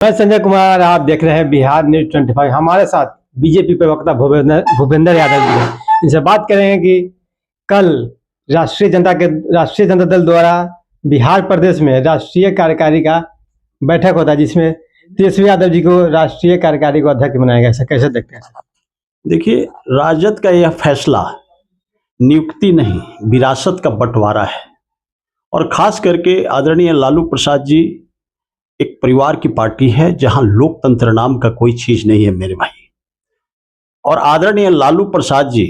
मैं संजय कुमार, आप देख रहे हैं बिहार न्यूज 25। हमारे साथ बीजेपी प्रवक्ता भूपेंद्र यादव जी हैं। इनसे बात करेंगे कि कल राष्ट्रीय जनता दल द्वारा बिहार प्रदेश में राष्ट्रीय कार्यकारी का बैठक होता है, जिसमें तेजस्वी यादव जी को राष्ट्रीय कार्यकारी को अध्यक्ष बनाया गया। कैसे देखते हैं? देखिए, राजद का यह फैसला नियुक्ति नहीं, विरासत का बंटवारा है। और खास करके आदरणीय लालू प्रसाद जी एक परिवार की पार्टी है जहां लोकतंत्र नाम का कोई चीज नहीं है मेरे भाई। और आदरणीय लालू प्रसाद जी,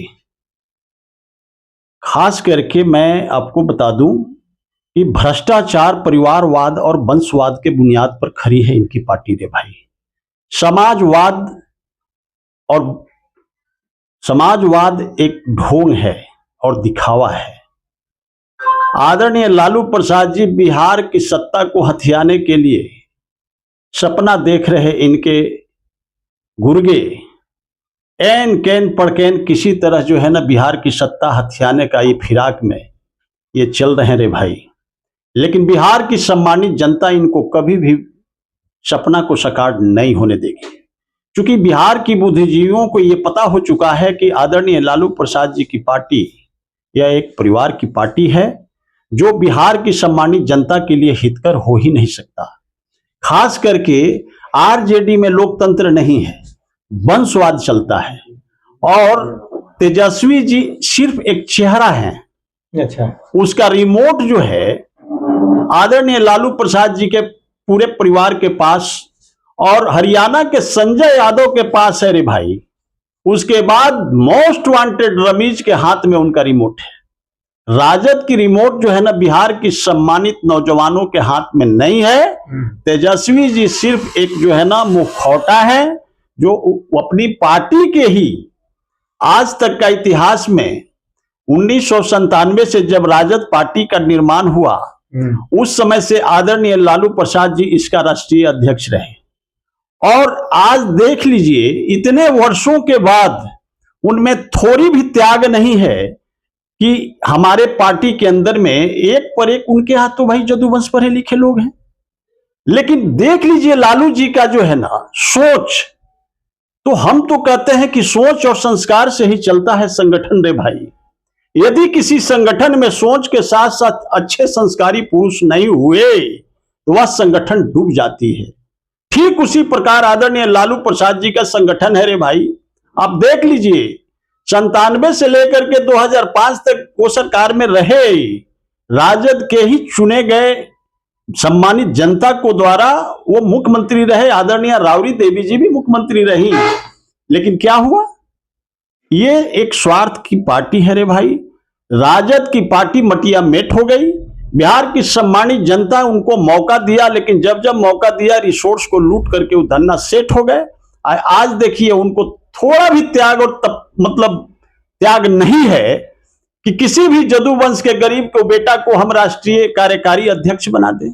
खास करके मैं आपको बता दूं कि भ्रष्टाचार, परिवारवाद और वंशवाद के बुनियाद पर खड़ी है इनकी पार्टी रे भाई। समाजवाद एक ढोंग है और दिखावा है। आदरणीय लालू प्रसाद जी बिहार की सत्ता को हथियाने के लिए सपना देख रहे इनके गुर्गे एन कैन पड़कैन किसी तरह जो है ना बिहार की सत्ता हथियाने का ये फिराक में ये चल रहे हैं रे भाई। लेकिन बिहार की सम्मानित जनता इनको कभी भी सपना को साकार नहीं होने देगी, क्योंकि बिहार की बुद्धिजीवियों को ये पता हो चुका है कि आदरणीय लालू प्रसाद जी की पार्टी यह एक परिवार की पार्टी है जो बिहार की सम्मानित जनता के लिए हितकर हो ही नहीं सकता। खास करके आरजेडी में लोकतंत्र नहीं है, वंशवाद चलता है और तेजस्वी जी सिर्फ एक चेहरा है। अच्छा, उसका रिमोट जो है आदरणीय लालू प्रसाद जी के पूरे परिवार के पास और हरियाणा के संजय यादव के पास है रे भाई। उसके बाद मोस्ट वांटेड रमीज के हाथ में उनका रिमोट है। राजद की रिमोट जो है ना बिहार की सम्मानित नौजवानों के हाथ में नहीं है। तेजस्वी जी सिर्फ एक जो है ना मुखौटा है जो अपनी पार्टी के ही आज तक का इतिहास में 1997 से जब राजद पार्टी का निर्माण हुआ उस समय से आदरणीय लालू प्रसाद जी इसका राष्ट्रीय अध्यक्ष रहे। और आज देख लीजिए, इतने वर्षों के बाद उनमें थोड़ी भी त्याग नहीं है कि हमारे पार्टी के अंदर में एक पर एक उनके हाथ तो भाई जदुवंश पढ़े लिखे लोग हैं। लेकिन देख लीजिए लालू जी का जो है ना सोच, तो हम तो कहते हैं कि सोच और संस्कार से ही चलता है संगठन रे भाई। यदि किसी संगठन में सोच के साथ साथ अच्छे संस्कारी पुरुष नहीं हुए तो वह संगठन डूब जाती है। ठीक उसी प्रकार आदरणीय लालू प्रसाद जी का संगठन है रे भाई। आप देख लीजिए, 97 से लेकर के 2005 तक वो सरकार में रहे, राजद के ही चुने गए सम्मानित जनता को द्वारा वो मुख्यमंत्री रहे। आदरणीय राबड़ी देवी जी भी मुख्यमंत्री रही। लेकिन क्या हुआ? ये एक स्वार्थ की पार्टी है रे भाई। राजद की पार्टी मटिया मेट हो गई। बिहार की सम्मानित जनता उनको मौका दिया, लेकिन जब जब मौका दिया रिसोर्स को लूट करके वो धन्ना सेट हो गए। आज देखिए, उनको थोड़ा भी त्याग और त्याग नहीं है कि किसी भी जदुवंश के गरीब को बेटा को हम राष्ट्रीय कार्यकारी अध्यक्ष बना दें।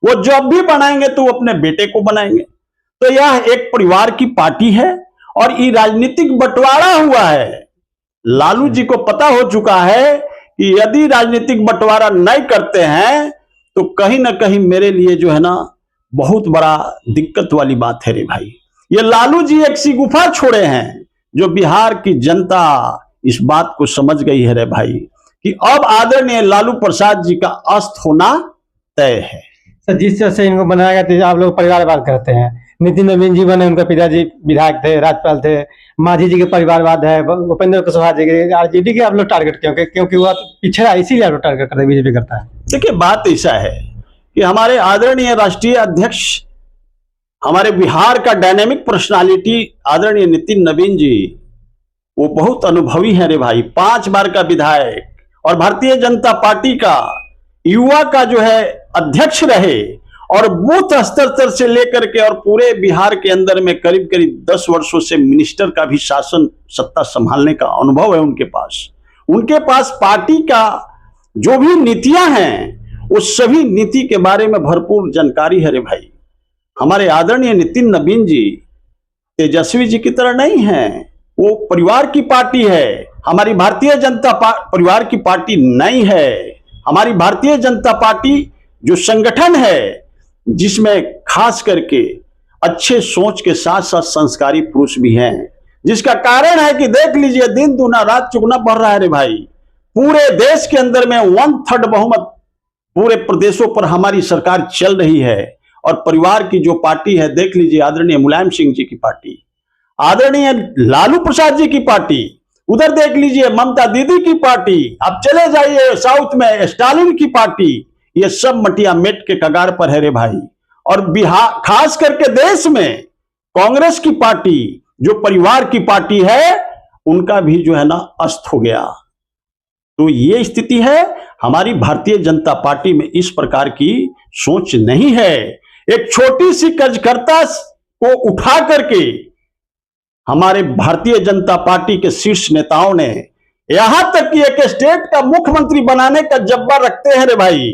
वो जब भी बनाएंगे तो वो अपने बेटे को बनाएंगे। तो यह एक परिवार की पार्टी है और ये राजनीतिक बंटवारा हुआ है। लालू जी को पता हो चुका है कि यदि राजनीतिक बंटवारा नहीं करते हैं तो कहीं ना कहीं मेरे लिए जो है ना बहुत बड़ा दिक्कत वाली बात है रे भाई। ये लालू जी एक सी गुफा छोड़े हैं जो बिहार की जनता इस बात को समझ गई है रे भाई कि अब आदरणीय लालू प्रसाद जी का अस्त होना तय है। सर, जिस तरह से इनको बनाया गया था, आप लोग परिवारवाद करते हैं। नितिन नवीन जी बने, उनके पिताजी विधायक थे, राज्यपाल थे। मांझी जी के परिवारवाद है, भूपेंद्र कुशवाहा जी के। आरजेडी के आप लोग टारगेट क्योंकि वह पिछड़ा, इसीलिए आप लोग टारगेट करते हैं, बीजेपी करता है। देखिए, बात ऐसा है कि हमारे आदरणीय राष्ट्रीय अध्यक्ष, हमारे बिहार का डायनेमिक पर्सनालिटी आदरणीय नितिन नवीन जी, वो बहुत अनुभवी है रे भाई। 5 बार का विधायक और भारतीय जनता पार्टी का युवा का जो है अध्यक्ष रहे और बूथ स्तर से लेकर के और पूरे बिहार के अंदर में करीब करीब 10 वर्षों से मिनिस्टर का भी शासन सत्ता संभालने का अनुभव है उनके पास पार्टी का जो भी नीतियां हैं उस सभी नीति के बारे में भरपूर जानकारी है रे भाई। हमारे आदरणीय नितिन नवीन जी तेजस्वी जी की तरह नहीं है, वो परिवार की पार्टी है। हमारी भारतीय जनता परिवार की पार्टी नहीं है। हमारी भारतीय जनता पार्टी जो संगठन है जिसमें खास करके अच्छे सोच के साथ साथ संस्कारी पुरुष भी हैं, जिसका कारण है कि देख लीजिए दिन दुना रात चुगना बढ़ रहा है रे भाई। पूरे देश के अंदर में 1/3 बहुमत पूरे प्रदेशों पर हमारी सरकार चल रही है। और परिवार की जो पार्टी है, देख लीजिए आदरणीय मुलायम सिंह जी की पार्टी, आदरणीय लालू प्रसाद जी की पार्टी, उधर देख लीजिए ममता दीदी की पार्टी, अब चले जाइए साउथ में स्टालिन की पार्टी, ये सब मटिया मेट के कगार पर है रे भाई। और बिहार खास करके देश में कांग्रेस की पार्टी जो परिवार की पार्टी है, उनका भी जो है ना अस्त हो गया। तो ये स्थिति है। हमारी भारतीय जनता पार्टी में इस प्रकार की सोच नहीं है। एक छोटी सी कर्जकर्ता को उठा करके हमारे भारतीय जनता पार्टी के शीर्ष नेताओं ने यहां तक कि एक स्टेट का मुख्यमंत्री बनाने का जब्बा रखते हैं रे भाई।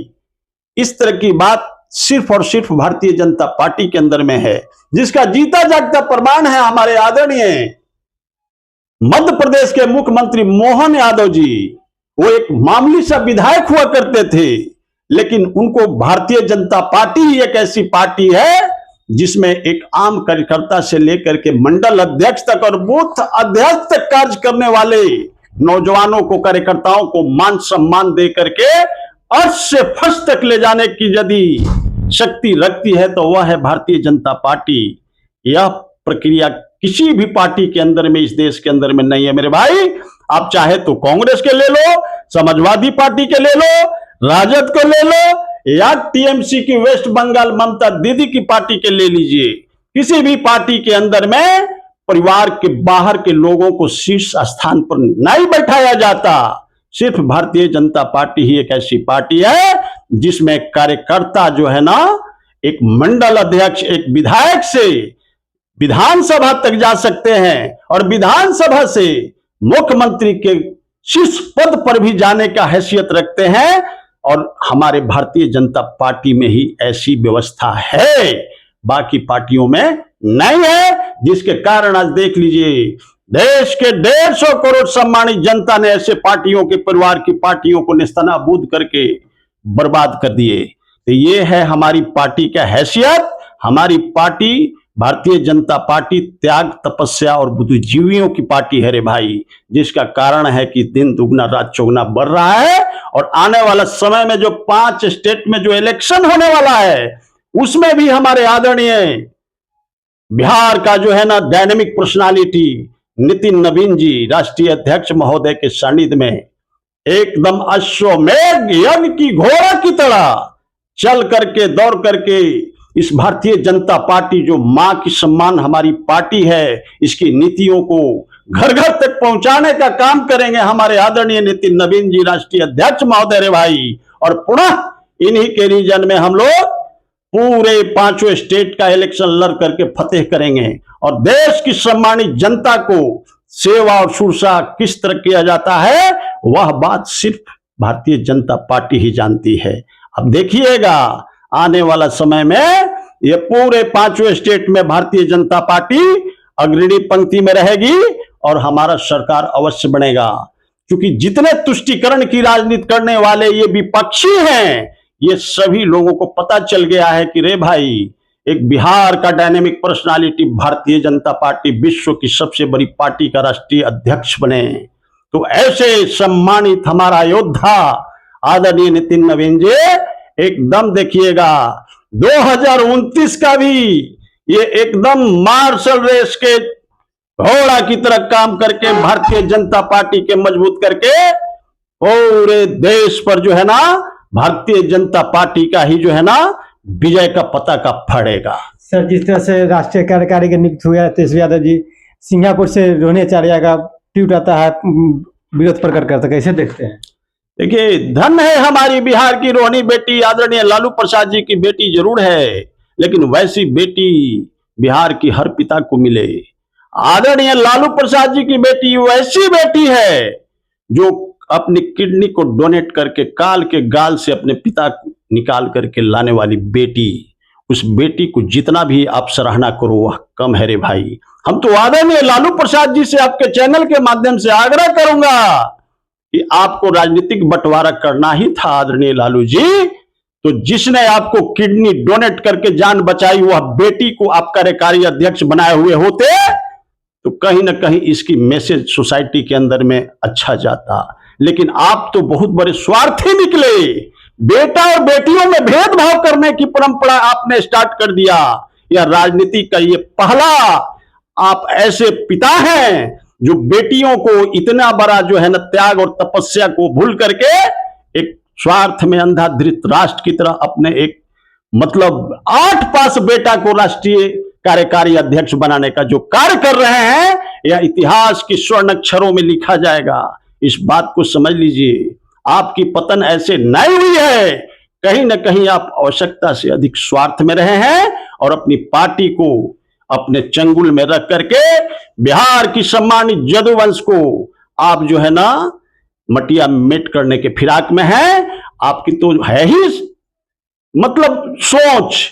इस तरह की बात सिर्फ और सिर्फ भारतीय जनता पार्टी के अंदर में है, जिसका जीता जागता प्रमाण है हमारे आदरणीय मध्य प्रदेश के मुख्यमंत्री मोहन यादव जी। वो एक मामूली सा विधायक हुआ करते थे, लेकिन उनको भारतीय जनता पार्टी ही एक ऐसी पार्टी है जिसमें एक आम कार्यकर्ता से लेकर के मंडल अध्यक्ष तक और बूथ अध्यक्ष तक कार्य करने वाले नौजवानों को, कार्यकर्ताओं को मान सम्मान दे करके अर्श से फर्श तक ले जाने की यदि शक्ति रखती है तो वह है भारतीय जनता पार्टी। यह प्रक्रिया किसी भी पार्टी के अंदर में, इस देश के अंदर में नहीं है मेरे भाई। आप चाहे तो कांग्रेस के ले लो, समाजवादी पार्टी के ले लो, राजद को ले लो, या टीएमसी की वेस्ट बंगाल ममता दीदी की पार्टी के ले लीजिए। किसी भी पार्टी के अंदर में परिवार के बाहर के लोगों को शीर्ष स्थान पर नहीं बैठाया जाता। सिर्फ भारतीय जनता पार्टी ही एक ऐसी पार्टी है जिसमें कार्यकर्ता जो है ना, एक मंडल अध्यक्ष, एक विधायक से विधानसभा तक जा सकते हैं और विधानसभा से मुख्यमंत्री के शीर्ष पद पर भी जाने का हैसियत रखते हैं। और हमारे भारतीय जनता पार्टी में ही ऐसी व्यवस्था है, बाकी पार्टियों में नहीं है। जिसके कारण आज देख लीजिए देश के 150 करोड़ सम्मानित जनता ने ऐसे पार्टियों के, परिवार की पार्टियों को नेस्तनाबूद करके बर्बाद कर दिए। तो ये है हमारी पार्टी का हैसियत। हमारी पार्टी भारतीय जनता पार्टी त्याग, तपस्या और बुद्धिजीवियों की पार्टी है रे भाई, जिसका कारण है कि दिन दुगना रात चौगुना बढ़ रहा है। और आने वाला समय में जो 5 स्टेट में जो इलेक्शन होने वाला है, उसमें भी हमारे आदरणीय बिहार का जो है ना डायनेमिक पर्सनालिटी नितिन नवीन जी, राष्ट्रीय अध्यक्ष महोदय के सानिध्य में एकदम अश्वमेध यज्ञ की घोड़ा की तरह चल करके, दौड़ करके इस भारतीय जनता पार्टी जो मां की सम्मान हमारी पार्टी है, इसकी नीतियों को घर घर तक पहुंचाने का काम करेंगे हमारे आदरणीय नितिन नवीन जी, राष्ट्रीय अध्यक्ष महोदय रे भाई। और पुनः इन्हीं के रीजन में हम लोग पूरे 5 स्टेट का इलेक्शन लड़ करके फतेह करेंगे। और देश की सम्मानित जनता को सेवा और शुश्रूषा किस तरह किया जाता है, वह बात सिर्फ भारतीय जनता पार्टी ही जानती है। अब देखिएगा आने वाला समय में ये पूरे 5 स्टेट में भारतीय जनता पार्टी अग्रणी पंक्ति में रहेगी और हमारा सरकार अवश्य बनेगा। क्योंकि जितने तुष्टीकरण की राजनीति करने वाले ये विपक्षी हैं, ये सभी लोगों को पता चल गया है कि रे भाई, एक बिहार का dynamic personality Bharatiya Janata party विश्व की सबसे बड़ी पार्टी का राष्ट्रीय अध्यक्ष बने। तो ऐसे सम्मानित हमारा योद्धा आदरणीय नितिन नवीन जी, एकदम देखिएगा 2029 का भी ये एकदम मार्शल रेस के घोड़ा की तरह काम करके भारतीय जनता पार्टी के मजबूत करके पूरे देश पर जो है ना भारतीय जनता पार्टी का ही जो है ना विजय का पताका फड़ेगा। सर, जिस तरह से राष्ट्रीय कार्यकारी के नियुक्त हुए तेजस्वी यादव जी, सिंगापुर से रोहिणी आचार्य का ट्वीट आता है, विरोध प्रकट करता, कैसे देखते हैं? देखिए, धन है हमारी बिहार की रोहिणी बेटी, आदरणीय लालू प्रसाद जी की बेटी जरूर है, लेकिन वैसी बेटी बिहार की हर पिता को मिले। आदरणीय लालू प्रसाद जी की बेटी वैसी बेटी है जो अपनी किडनी को डोनेट करके काल के गाल से अपने पिता को निकाल करके लाने वाली बेटी। उस बेटी को जितना भी आप सराहना करो वह कम है रे भाई। हम तो आदरणीय लालू प्रसाद जी से आपके चैनल के माध्यम से आग्रह करूंगा कि आपको राजनीतिक बंटवारा करना ही था आदरणीय लालू जी, तो जिसने आपको किडनी डोनेट करके जान बचाई वह बेटी को आप कार्यकारी अध्यक्ष बनाए हुए होते तो कहीं ना कहीं इसकी मैसेज सोसाइटी के अंदर में अच्छा जाता। लेकिन आप तो बहुत बड़े स्वार्थी निकले। बेटा और बेटियों में भेदभाव करने की परंपरा आपने स्टार्ट कर दिया। यह राजनीति का ये पहला आप ऐसे पिता हैं जो बेटियों को इतना बड़ा जो है ना त्याग और तपस्या को भूल करके एक स्वार्थ में अंधा धृतराष्ट्र की तरह अपने एक मतलब 8 पास बेटा को राष्ट्रीय कार्यकारी अध्यक्ष बनाने का जो कार्य कर रहे हैं यह इतिहास की स्वर्ण अक्षरों में लिखा जाएगा। इस बात को समझ लीजिए। आपकी पतन ऐसे नहीं हुई है, कहीं ना कहीं आप आवश्यकता से अधिक स्वार्थ में रहे हैं और अपनी पार्टी को अपने चंगुल में रख करके बिहार की सम्मानित जदुवंश को आप जो है ना मटिया मेट करने के फिराक में हैं। आपकी तो है ही मतलब सोच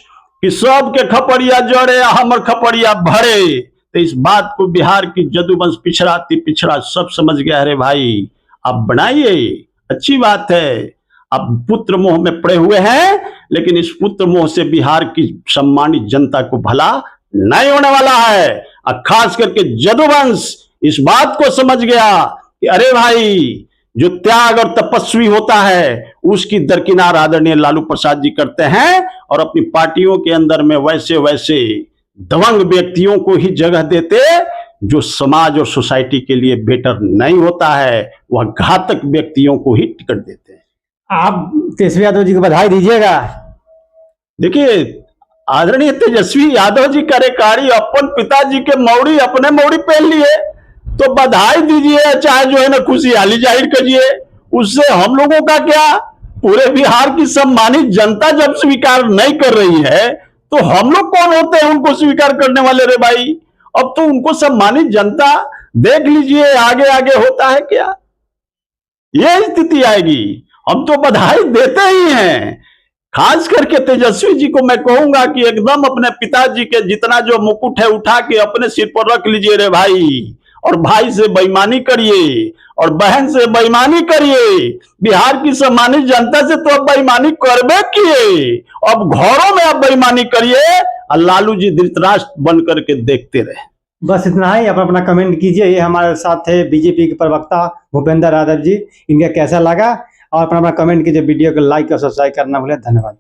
कि सबके खपड़िया जड़े हमर खपड़िया भरे। तो इस बात को बिहार की जदुवंश पिछड़ा पिछड़ा सब समझ गया। अरे भाई आप बनाइए, अच्छी बात है। आप पुत्र मोह में पड़े हुए हैं, लेकिन इस पुत्र मोह से बिहार की सम्मानित जनता को भला नहीं होने वाला है। और खास करके जदुवंश इस बात को समझ गया कि अरे भाई जो त्याग और तपस्वी होता है उसकी दरकिनार आदरणीय लालू प्रसाद जी करते हैं और अपनी पार्टियों के अंदर में वैसे वैसे दबंग व्यक्तियों को ही जगह देते जो समाज और सोसाइटी के लिए बेटर नहीं होता है, वह घातक व्यक्तियों को ही टिकट देते हैं। आप तेजस्वी यादव जी को बधाई दीजिएगा। देखिए आदरणीय तेजस्वी यादव जी कार्यकारी अपन पिताजी के मौड़ी अपने मौड़ी पहन लिए तो बधाई दीजिए, चाहे जो है ना खुशहाली जाहिर करिए, उससे हम लोगों का क्या। पूरे बिहार की सम्मानित जनता जब स्वीकार नहीं कर रही है तो हम लोग कौन होते हैं उनको स्वीकार करने वाले। रे भाई अब तो उनको सम्मानित जनता देख लीजिए आगे आगे होता है क्या, यह स्थिति आएगी। हम तो बधाई देते ही हैं। खास करके तेजस्वी जी को मैं कहूंगा कि एकदम अपने पिताजी के जितना जो मुकुट है उठा के अपने सिर पर रख लीजिए रे भाई, और भाई से बेईमानी करिए और बहन से बेईमानी करिए। बिहार की सम्मानित जनता से तो अब बेईमानी करबे किए, अब घरों में अब बेईमानी करिए और लालू जी धृतराष्ट्र बन करके देखते रहे। बस इतना ही। आप अपना कमेंट कीजिए। ये हमारे साथ है बीजेपी के प्रवक्ता भूपेंद्र यादव जी, इनका कैसा लगा, और अपना कमेंट कीजिए। वीडियो को लाइक और सब्सक्राइब करना भूलें। धन्यवाद।